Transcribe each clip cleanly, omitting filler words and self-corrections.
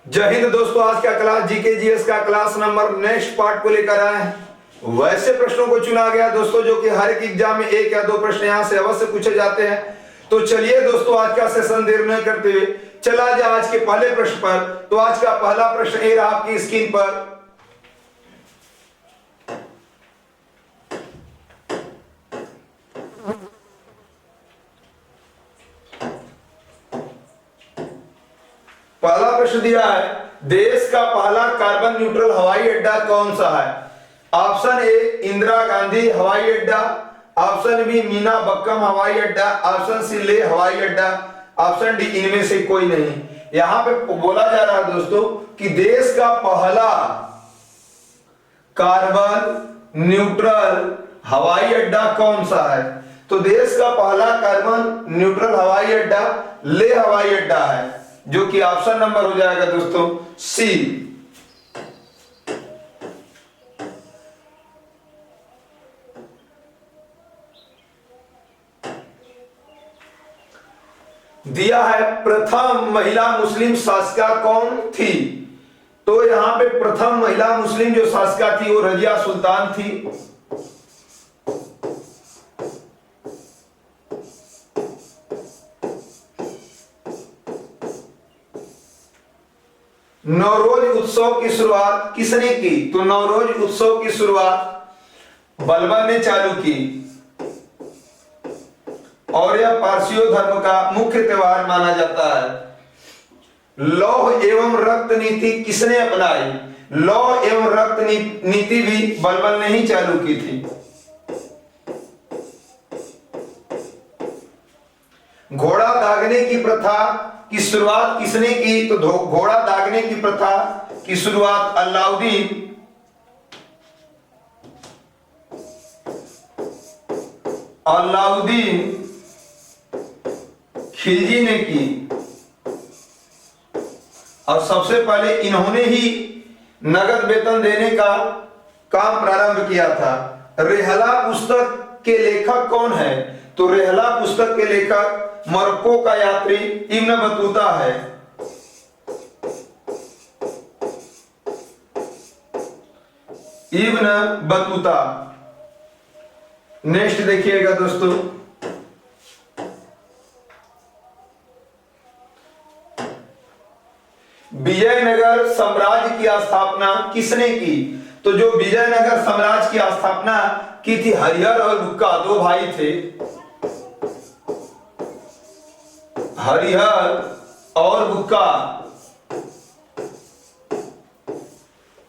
जय हिंद दोस्तों। आज का क्लास जीके जीएस का क्लास नंबर नेक्स्ट पार्ट को लेकर आए हैं। वैसे प्रश्नों को चुना गया दोस्तों जो कि हर एक एग्जाम में एक या दो प्रश्न यहां से अवश्य पूछे जाते हैं। तो चलिए दोस्तों आज का सेशन देर न करते हुए चला जाए आज के पहले प्रश्न पर। तो आज का पहला प्रश्न ये रहा आपकी स्क्रीन पर। पहला प्रश्न दिया है, देश का पहला कार्बन न्यूट्रल हवाई अड्डा कौन सा है? ऑप्शन ए इंदिरा गांधी हवाई अड्डा, ऑप्शन बी मीना बक्कम हवाई अड्डा, ऑप्शन सी ले हवाई अड्डा, ऑप्शन डी इनमें से कोई नहीं। यहां पे बोला जा रहा है दोस्तों कि देश का पहला कार्बन न्यूट्रल हवाई अड्डा कौन सा है? तो देश का पहला कार्बन न्यूट्रल हवाई अड्डा ले हवाई अड्डा है, जो कि ऑप्शन नंबर हो जाएगा दोस्तों सी। दिया है प्रथम महिला मुस्लिम शासिका कौन थी? तो यहां पे प्रथम महिला मुस्लिम जो शासिका थी वो रजिया सुल्तान थी। नवरोज उत्सव की शुरुआत किसने की? तो नवरोज उत्सव की शुरुआत बलबन ने चालू की और यह पारसियों धर्म का मुख्य त्योहार माना जाता है। लौह एवं रक्त नीति किसने अपनाई? लौह एवं रक्त नीति भी बलबन ने ही चालू की थी। घोड़ा दागने की प्रथा की शुरुआत किसने की? तो घोड़ा दागने की प्रथा की शुरुआत अलाउद्दीन खिलजी ने की और सबसे पहले इन्होंने ही नगद वेतन देने का काम प्रारंभ किया था। रेहला पुस्तक के लेखक कौन है? तो रेहला पुस्तक के लेखक मोरक्को का यात्री इब्न बतूता है। Ibn Battuta. नेक्स्ट देखिएगा दोस्तों, विजयनगर साम्राज्य की स्थापना किसने की? तो जो विजयनगर साम्राज्य की स्थापना की थी हरिहर और बुक्का, दो भाई थे, हरिहर और बुक्का।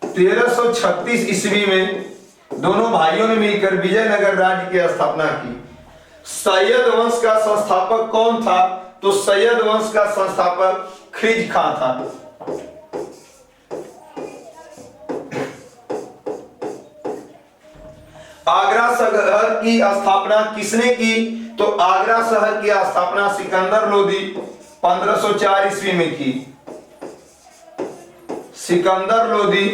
1336 ईस्वी में दोनों भाइयों ने मिलकर विजयनगर राज्य की स्थापना की। सैयद वंश का संस्थापक कौन था? तो सैयद वंश का संस्थापक खिज खां था। आगरा शहर की स्थापना किसने की? तो आगरा शहर की स्थापना सिकंदर लोदी 1504 ईस्वी में की। सिकंदर लोदी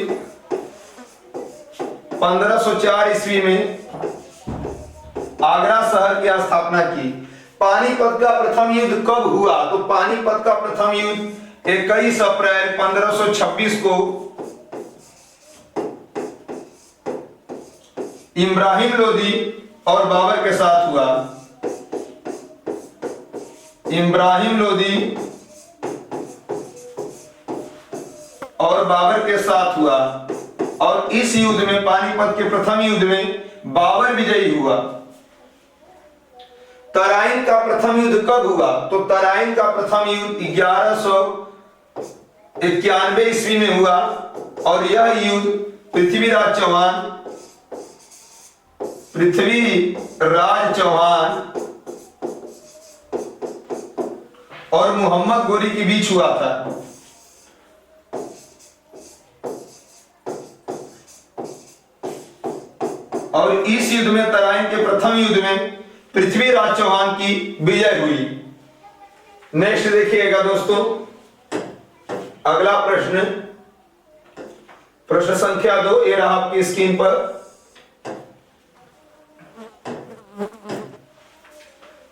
1504 ईस्वी में आगरा शहर की स्थापना की। पानीपत का प्रथम युद्ध कब हुआ? तो पानीपत का प्रथम युद्ध 21 अप्रैल 1526 को इब्राहिम लोदी और बाबर के साथ हुआ। इब्राहिम लोदी और बाबर के साथ हुआ और इस युद्ध में, पानीपत के प्रथम युद्ध में, बाबर विजयी हुआ। तराइन का प्रथम युद्ध कब हुआ? तो तराइन का प्रथम युद्ध 1191 ईस्वी में हुआ और यह युद्ध पृथ्वीराज चौहान और मोहम्मद गोरी के बीच हुआ था। और इस युद्ध में, तराइन के प्रथम युद्ध में, पृथ्वीराज चौहान की विजय हुई। नेक्स्ट देखिएगा दोस्तों, अगला प्रश्न, प्रश्न संख्या 2 ये रहा आपकी स्क्रीन पर।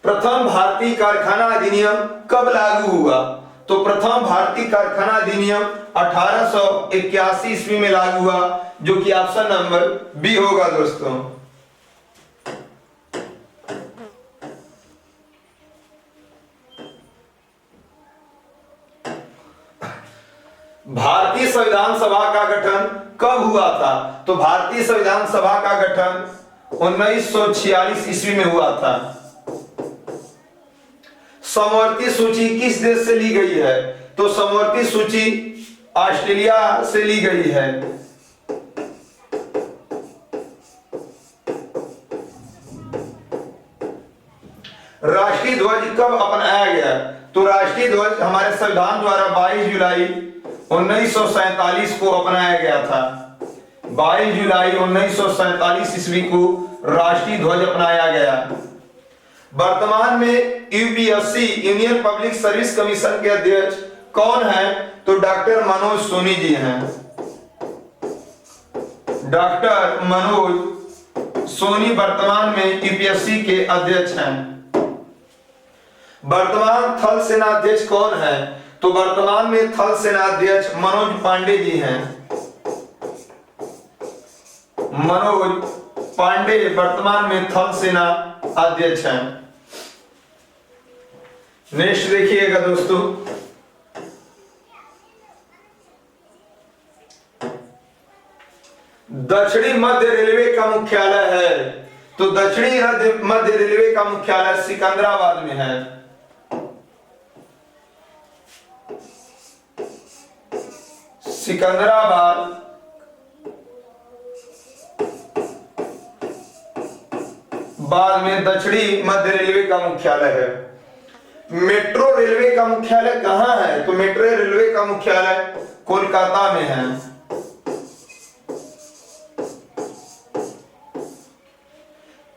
प्रथम भारतीय कारखाना अधिनियम कब लागू हुआ? तो प्रथम भारतीय कारखाना अधिनियम 1881 ईस्वी में लागू हुआ, जो कि ऑप्शन नंबर बी होगा दोस्तों। भारतीय संविधान सभा का गठन कब हुआ था? तो भारतीय संविधान सभा का गठन 1946 ईस्वी में हुआ था। समवर्ती सूची किस देश से ली गई है? तो समवर्ती सूची ऑस्ट्रेलिया से ली गई है। राष्ट्रीय ध्वज कब अपनाया गया? तो राष्ट्रीय ध्वज हमारे संविधान द्वारा 22 जुलाई 1947 को अपनाया गया था। 22 जुलाई 1947 ईस्वी को राष्ट्रीय ध्वज अपनाया गया। वर्तमान में UPSC union public service commission के अध्यक्ष कौन है? तो डॉक्टर मनोज सोनी जी हैं। डॉक्टर मनोज सोनी वर्तमान में यूपीएससी के अध्यक्ष हैं। वर्तमान थल सेना अध्यक्ष कौन है? तो वर्तमान में थल सेना अध्यक्ष मनोज पांडे जी हैं। मनोज पांडे वर्तमान में थल सेना अध्यक्ष हैं। नेक्स्ट देखिएगा दोस्तों, दक्षिणी मध्य रेलवे का मुख्यालय है। तो दक्षिणी मध्य रेलवे का मुख्यालय सिकंदराबाद में है। सिकंदराबाद बाद में दक्षिणी मध्य रेलवे का मुख्यालय है। मेट्रो रेलवे का मुख्यालय कहां है? तो मेट्रो रेलवे का मुख्यालय कोलकाता में है।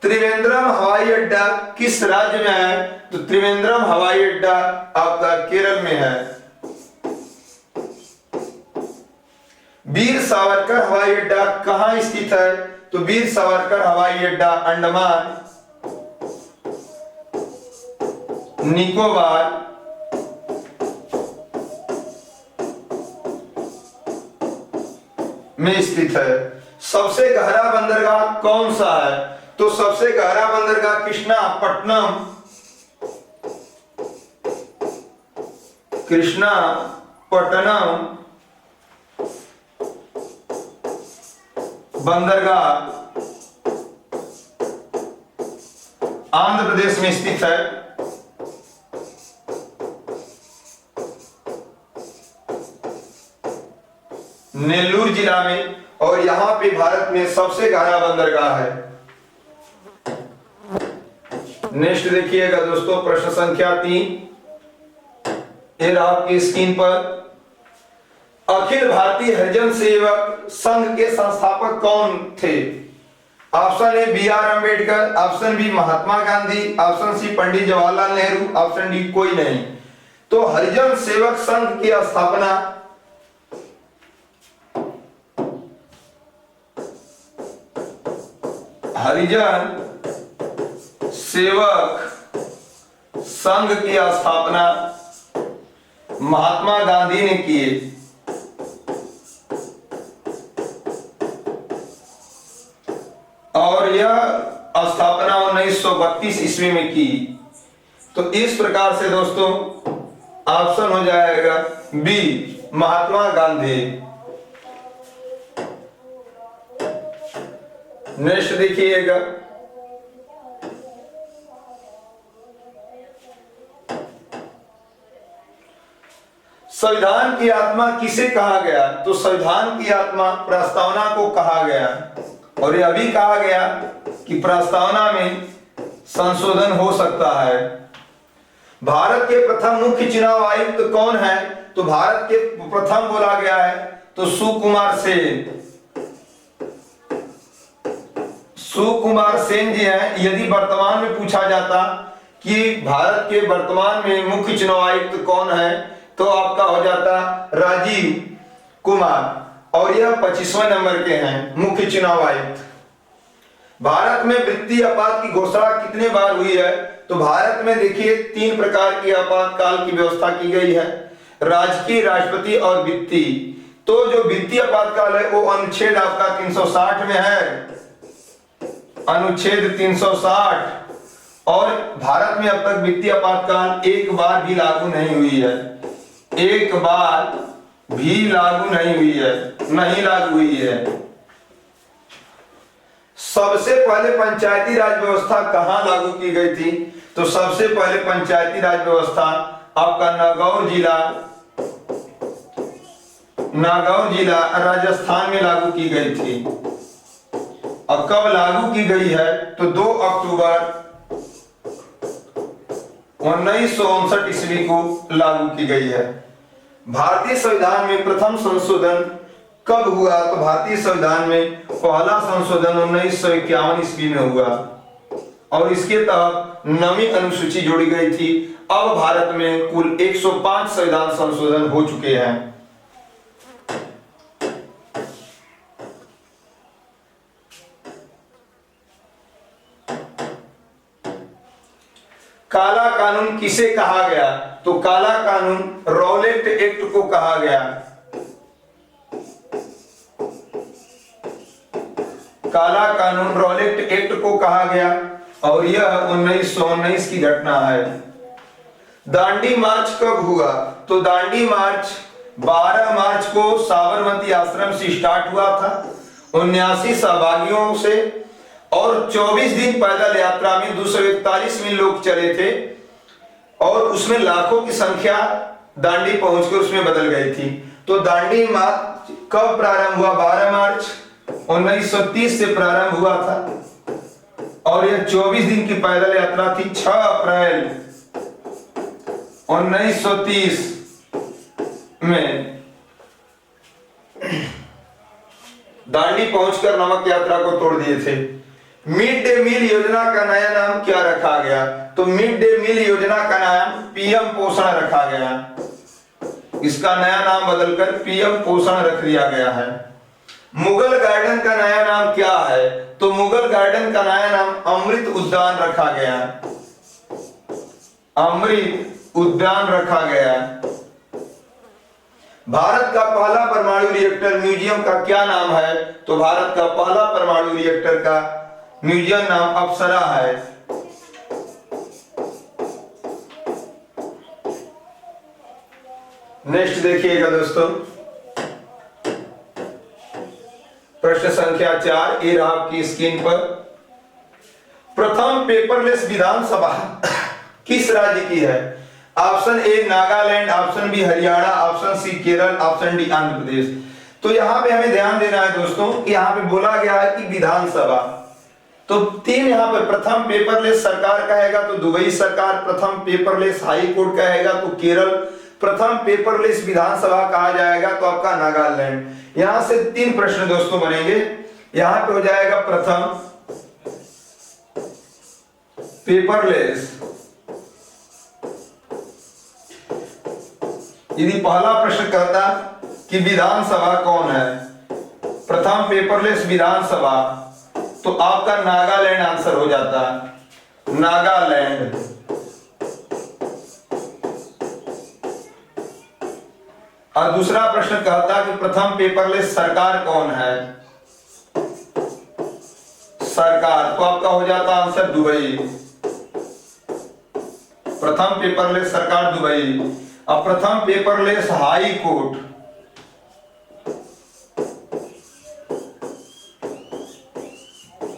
त्रिवेंद्रम हवाई अड्डा किस राज्य में है? तो त्रिवेंद्रम हवाई अड्डा आपका केरल में है। वीर सावरकर हवाई अड्डा कहां स्थित है? तो वीर सावरकर हवाई अड्डा अंडमान निकोबार में स्थित है। सबसे गहरा बंदरगाह कौन सा है? तो सबसे गहरा बंदरगाह कृष्णापट्टनम बंदरगाह आंध्र प्रदेश में स्थित है। नेल्लूर जिला में, और यहां पे भारत में सबसे गहरा बंदरगाह है। नेक्स्ट देखिएगा दोस्तों, प्रश्न संख्या 3 ये रहा आपकी स्क्रीन पर। अखिल भारतीय हरिजन सेवक संघ के संस्थापक कौन थे? Option A B R Ambedkar, option B Mahatma Gandhi, option C Pandit Jawaharlal Nehru, option D कोई नहीं। तो हरिजन सेवक संघ की स्थापना हरिजन सेवक संघ की स्थापना महात्मा गांधी ने की। और यह स्थापना 1932 ईस्वी में की। तो इस प्रकार से दोस्तों ऑप्शन हो जाएगा बी महात्मा गांधी। नेक्स्ट देखिएगा, संविधान की आत्मा किसे कहा गया? तो संविधान की आत्मा प्रस्तावना को कहा गया, और यह भी कहा गया कि प्रस्तावना में संशोधन हो सकता है। भारत के प्रथम मुख्य चुनाव आयुक्त कौन है? तो भारत के प्रथम बोला गया है तो सुकुमार सेन। सुकुमार सेन जी हैं। यदि वर्तमान में पूछा जाता कि भारत के वर्तमान में मुख्य चुनाव आयुक्त कौन है, तो आपका हो जाता राजीव कुमार, और यह 25वें नंबर के हैं मुख्य चुनाव आयुक्त। भारत में वित्तीय आपात की घोषणा कितने बार हुई है? तो भारत में देखिए 3 प्रकार की आपातकाल की व्यवस्था की गई है। राजकीय, राष्ट्रपति और वित्तीय। तो जो वित्तीय आपातकाल है वो अनुच्छेद आपका 360 में है, अनुच्छेद 360। और भारत में अब तक वित्तीय आपातकाल एक बार भी लागू नहीं हुई है, एक बार भी लागू नहीं हुई है, नहीं लागू हुई है। सबसे पहले पंचायती राज व्यवस्था कहां लागू की गई थी? तो सबसे पहले पंचायती राज व्यवस्था आपका नागौर जिला राजस्थान में लागू की गई थी। और कब लागू की गई है? तो 2 अक्टूबर 1959 ईस्वी को लागू की गई है। भारतीय संविधान में प्रथम संशोधन कब हुआ? तो भारतीय संविधान में पहला संशोधन 1951 ईस्वी में हुआ और इसके तहत नवीं अनुसूची जोड़ी गई थी। अब भारत में कुल 105 संविधान संशोधन हो चुके हैं। काला कानून किसे कहा गया? तो काला कानून रॉलेट एक्ट को कहा गया। काला कानून रॉलेट एक्ट को कहा गया और यह 1919 की घटना है। दांडी मार्च कब हुआ? तो दांडी मार्च 12 मार्च को साबरमती आश्रम से स्टार्ट हुआ था 79 सहभागियों से और 24 दिन पैदल यात्रा में 241 मील लोग चले थे और उसमें लाखों की संख्या दांडी पहुंचकर उसमें बदल गई थी। तो दांडी मार्च कब प्रारंभ हुआ? 12 मार्च 1930 से प्रारंभ हुआ था और यह 24 दिन की पैदल यात्रा थी। 6 अप्रैल 1930 में दांडी पहुंचकर नमक यात्रा को तोड़ दिए थे। मिड डे मील योजना का नया नाम क्या रखा गया? तो मिड डे मील योजना का नाम पीएम पोषण रखा गया। इसका नया नाम बदलकर पीएम पोषण रख दिया गया है। मुगल गार्डन का नया नाम क्या है? तो मुगल गार्डन का नया नाम अमृत उद्यान रखा गया। अमृत उद्यान रखा गया। भारत का पहला परमाणु रिएक्टर म्यूजियम का क्या नाम है? तो भारत का पहला परमाणु रिएक्टर का म्यूजियम नाम अप्सरा है। नेक्स्ट देखिएगा दोस्तों, प्रश्न संख्या 4 ये रहा आपकी स्क्रीन पर। प्रथम पेपरलेस विधानसभा किस राज्य की है? Option A Nagaland, option B Haryana, option C Kerala, option D Andhra Pradesh. तो यहां पे हमें ध्यान देना है दोस्तों कि यहां पे बोला गया है कि विधानसभा, तो 3 यहां पर प्रथम पेपरलेस सरकार कहेगा तो दुबई सरकार, प्रथम पेपरलेस हाई कोर्ट कहेगा तो केरल, प्रथम पेपरलेस विधानसभा कहा जाएगा तो आपका नागालैंड। यहां से 3 प्रश्न दोस्तों बनेंगे। यहां पे हो जाएगा प्रथम पेपरलेस, यदि पहला प्रश्न कहता कि विधानसभा कौन है, प्रथम पेपरलेस विधानसभा, तो आपका नागालैंड आंसर हो जाता है, नागालैंड। और दूसरा प्रश्न कहता कि प्रथम पेपरलेस सरकार कौन है, सरकार, तो आपका हो जाता आंसर दुबई, प्रथम पेपरलेस सरकार दुबई। अब प्रथम पेपरलेस हाई कोर्ट,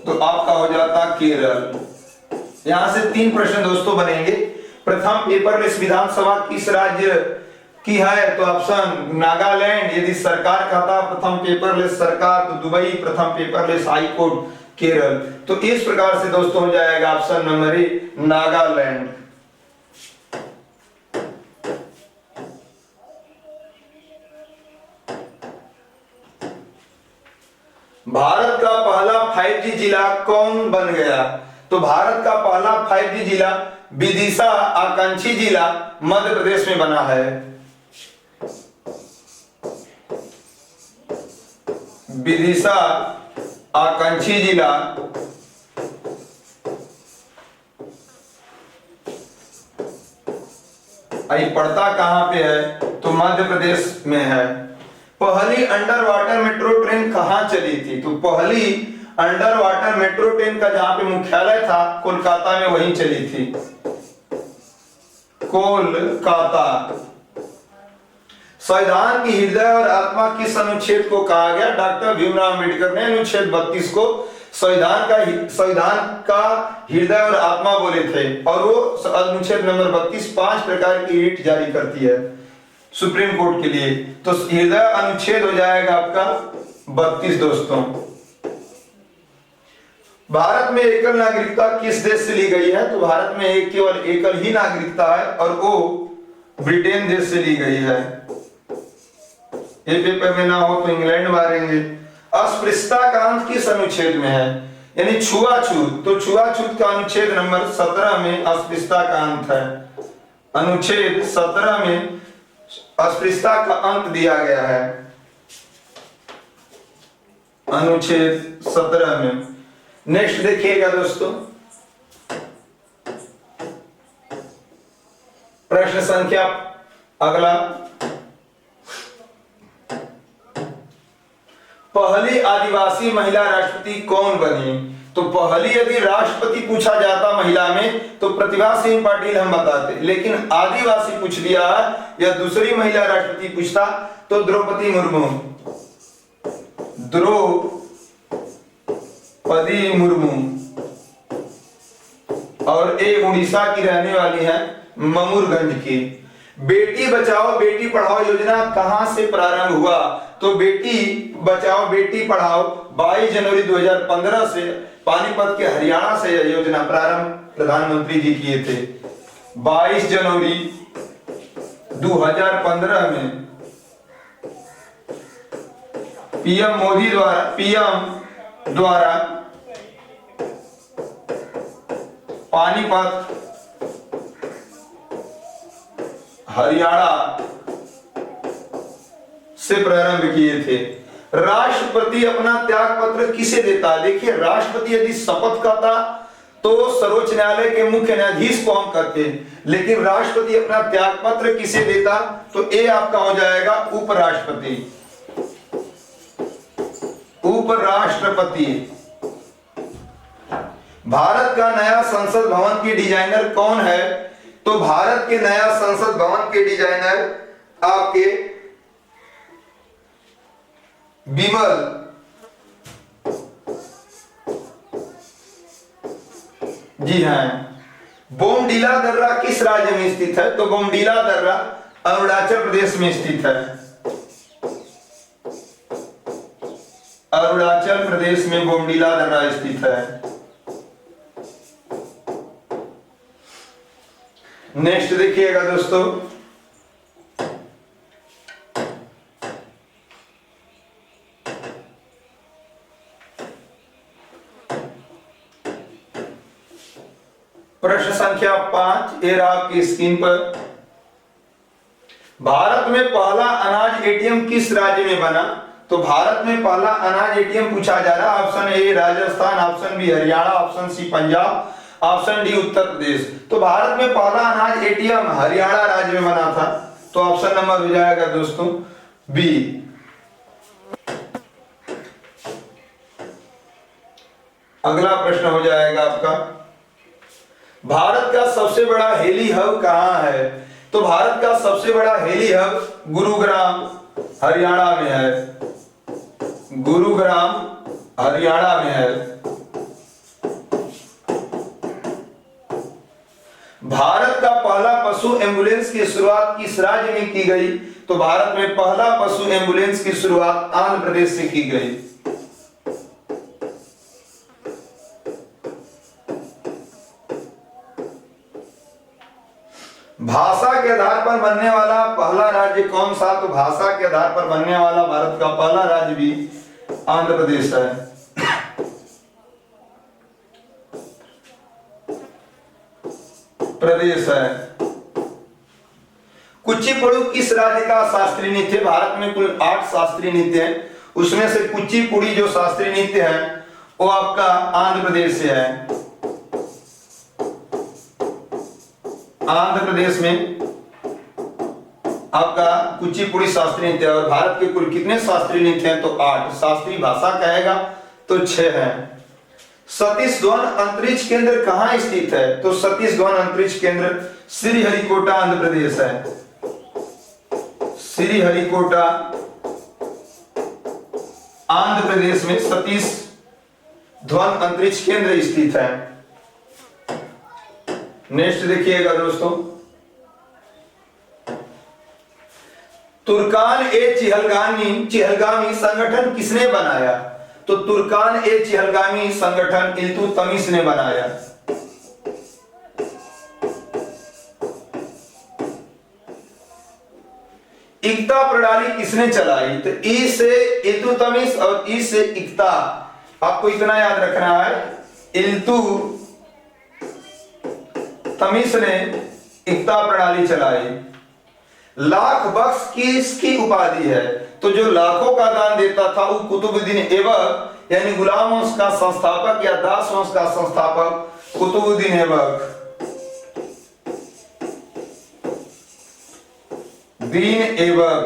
तो आपका हो जाता केरल। यहां से 3 प्रश्न दोस्तों बनेंगे। प्रथम पेपरलेस विधानसभा किस राज्य की है? तो ऑप्शन नागालैंड, यदि सरकार कहता प्रथम पेपरलेस सरकार तो दुबई, प्रथम पेपरलेस हाई कोर्ट केरल। तो इस प्रकार से दोस्तों हो जाएगा option number A Nagaland. Bharat का पहला 5G जिला कौन बन गया? तो भारत का पहला 5G जिला विदिशा आकांक्षी जिला मध्य प्रदेश में बना है। विदिशा आकांक्षी जिला पड़ता कहां पे है? तो मध्य प्रदेश में है। पहली अंडर वाटर मेट्रो ट्रेन कहां चली थी? तो पहली अंडर वाटर मेट्रो ट्रेन का जहां पे मुख्यालय था कोलकाता में, वहीं चली थी, कोलकाता। संविधान की हृदय और आत्मा किस अनुच्छेद को कहा गया? डॉक्टर भीमराव अम्बेडकर ने अनुच्छेद 32 को संविधान का हृदय और आत्मा बोले थे। और वो अनुच्छेद नंबर 32 5 प्रकार की रिट जारी करती है सुप्रीम कोर्ट के लिए। तो हृदय अनुच्छेद हो जाएगा आपका 32 दोस्तों। भारत में एकल नागरिकता किस देश से ली गई है? तो भारत में केवल एकल ही नागरिकता है और वो ब्रिटेन देश से ली गई है। ये पेपर में ना हो तो इंग्लैंड मारेंगे। अस्पृश्यता का अंत किस अनुच्छेद में है? यानी छुआछूत। तो छुआछूत का अनुच्छेद नंबर 17 में अस्पृश्यता का अंत है। अनुच्छेद 17 में अस्पृश्यता का अंत दिया गया है, अनुच्छेद 17 में। नेक्स्ट देखिएगा दोस्तों, प्रश्न संख्या अगला, पहली आदिवासी महिला राष्ट्रपति कौन बनी? तो पहली यदि राष्ट्रपति पूछा जाता महिला में तो प्रतिभा सिंह पाटिल हम बताते, लेकिन आदिवासी पूछ लिया या दूसरी महिला राष्ट्रपति पूछता तो द्रौपदी मुर्मू, द्रौपदी मुर्मू। और एक उड़ीसा की रहने वाली है, ममूरगंज की। बेटी बचाओ बेटी पढ़ाओ योजना कहां से प्रारंभ हुआ? तो बेटी बचाओ बेटी पढ़ाओ 22 जनवरी 2015 से पानीपत के हरियाणा से यह योजना प्रारंभ प्रधानमंत्री जी किए थे। 22 जनवरी 2015 में पीएम मोदी द्वारा पानीपत हरियाणा से प्रारंभ किए थे। राष्ट्रपति अपना त्याग पत्र किसे देता? देखिए, राष्ट्रपति यदि शपथ करता तो सर्वोच्च न्यायालय के मुख्य न्यायाधीश को हम कहते हैं, लेकिन राष्ट्रपति अपना त्याग पत्र किसे देता? तो ए आपका हो जाएगा उपराष्ट्रपति। उपराष्ट्रपति। भारत का नया संसद भवन के डिजाइनर कौन है? तो भारत के नया संसद भवन के डिजाइनर आपके बिमल जी हैं। बोमडीला दर्रा किस राज्य में स्थित है? तो बोमडीला दर्रा अरुणाचल प्रदेश में स्थित है। अरुणाचल प्रदेश में बोमडीला दर्रा स्थित है। नेक्स्ट देखिएगा दोस्तों, प्रश्न संख्या 5 ये रहा आपकी स्क्रीन पर। भारत में पहला अनाज एटीएम किस राज्य में बना? तो भारत में पहला अनाज एटीएम पूछा जा रहा है। Option A Rajasthan, option B Haryana, option C Punjab, option D Uttar Pradesh. तो भारत में पहला अनाज एटीएम हरियाणा राज्य में बना था। तो ऑप्शन नंबर हो जाएगा दोस्तों बी। अगला प्रश्न हो जाएगा आपका, भारत का सबसे बड़ा हेली हब कहां है? तो भारत का सबसे बड़ा हेली हब गुरुग्राम हरियाणा में है। गुरुग्राम हरियाणा में है। भारत का पहला पशु एम्बुलेंस की शुरुआत किस राज्य में की गई? तो भारत में पहला पशु एम्बुलेंस की शुरुआत आंध्र प्रदेश से की गई। भाषा के आधार पर बनने वाला पहला राज्य कौन सा? तो भाषा के आधार पर बनने वाला भारत का पहला राज्य भी आंध्र प्रदेश है। प्रदेश है। कुचिपुड़ी किस राज्य का शास्त्रीय नृत्य? भारत में कुल 8 शास्त्रीय नृत्य हैं, उसमें से कुचिपुड़ी जो शास्त्रीय नृत्य है वो आपका आंध्र प्रदेश से है। आंध्र प्रदेश में आपका कुचिपुड़ी शास्त्रीय नृत्य। और भारत के कुल कितने शास्त्रीय नृत्य हैं? तो 8। शास्त्रीय भाषा कहेगा तो 6 है। सतीश धवन अंतरिक्ष केंद्र कहाँ स्थित है? तो सतीश धवन अंतरिक्ष केंद्र श्रीहरिकोटा आंध्र प्रदेश है। श्रीहरिकोटा आंध्र प्रदेश में सतीश धवन अंतरिक्ष केंद्र स्थित है। नेक्स्ट देखिएगा दोस्तों, तुर्कान ए चिहलगामी संगठन किसने बनाया? तो तुर्कान ए चिहलगामी संगठन इल्तुतमिश ने बनाया। इक्ता प्रणाली किसने चलाई? तो ई से इल्तुतमिश और ई से इक्ता। आपको इतना याद रखना है, इल्तुतमिश ने इक्ता प्रणाली चलाई। लाख बख्श किसकी उपाधि है? तो जो लाखों का दान देता था वो कुतुबुद्दीन ऐबक यानी गुलाम वंश का संस्थापक या दास वंश का संस्थापक कुतुबुद्दीन ऐबक दीन ऐबक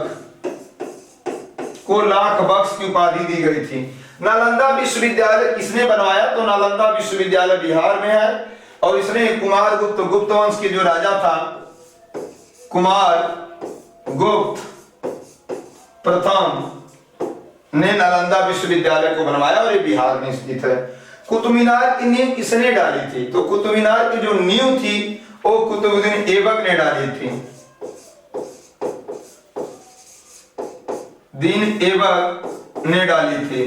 को लाख बख्श की उपाधि दी गई थी। नालंदा विश्वविद्यालय किसने बनवाया? तो नालंदा विश्वविद्यालय बिहार में है और इसने कुमार गुप्त वंश के जो राजा था कुमार गुप्त प्रथम ने नालंदा विश्वविद्यालय को बनवाया और ये बिहार में स्थित है। कुतुब मीनार की नींव किसने डाली थी? तो कुतुब मीनार की जो नींव थी वो कुतुबुद्दीन ऐबक ने डाली थी। दीन ऐबक ने डाली थी।